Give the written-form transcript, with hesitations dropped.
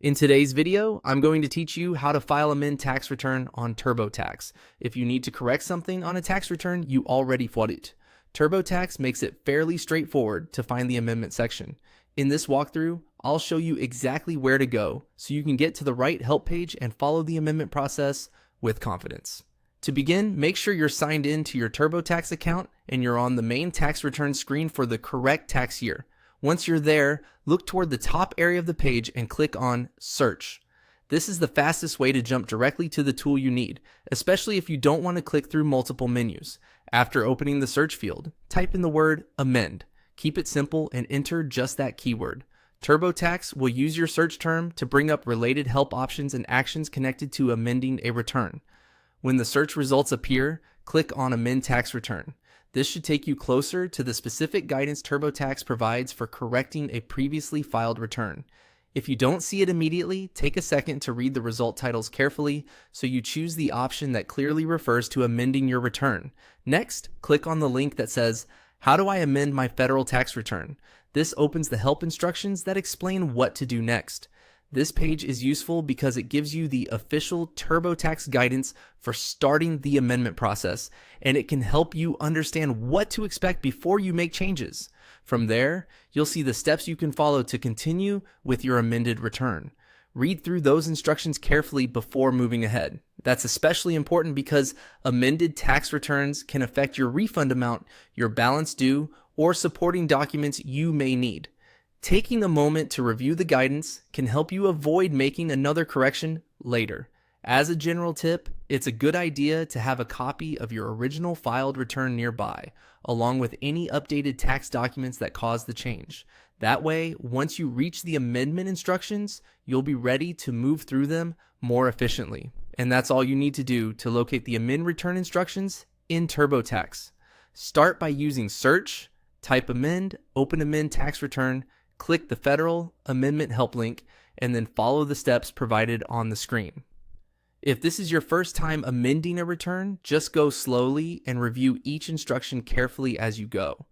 In today's video, I'm going to teach you how to file amend tax return on TurboTax. If you need to correct something on a tax return you already filed, TurboTax makes it fairly straightforward to find the amendment section. In this walkthrough, I'll show you exactly where to go so you can get to the right help page and follow the amendment process with confidence. To begin, make sure you're signed in to your TurboTax account and you're on the main tax return screen for the correct tax year. Once you're there, look toward the top area of the page and click on Search. This is the fastest way to jump directly to the tool you need, especially if you don't want to click through multiple menus. After opening the search field, type in the word amend. Keep it simple and enter just that keyword. TurboTax will use your search term to bring up related help options and actions connected to amending a return. When the search results appear, click on Amend Tax Return. This should take you closer to the specific guidance TurboTax provides for correcting a previously filed return. If you don't see it immediately, take a second to read the result titles carefully so you choose the option that clearly refers to amending your return. Next, click on the link that says, "How do I amend my federal tax return?" This opens the help instructions that explain what to do next. This page is useful because it gives you the official TurboTax guidance for starting the amendment process, and it can help you understand what to expect before you make changes. From there, you'll see the steps you can follow to continue with your amended return. Read through those instructions carefully before moving ahead. That's especially important because amended tax returns can affect your refund amount, your balance due, or supporting documents you may need. Taking a moment to review the guidance can help you avoid making another correction later. As a general tip, it's a good idea to have a copy of your original filed return nearby, along with any updated tax documents that caused the change. That way, once you reach the amendment instructions, you'll be ready to move through them more efficiently. And that's all you need to do to locate the amend return instructions in TurboTax. Start by using Search, type amend, open amend tax return, click the Federal Amendment Help link, and then follow the steps provided on the screen. If this is your first time amending a return, just go slowly and review each instruction carefully as you go.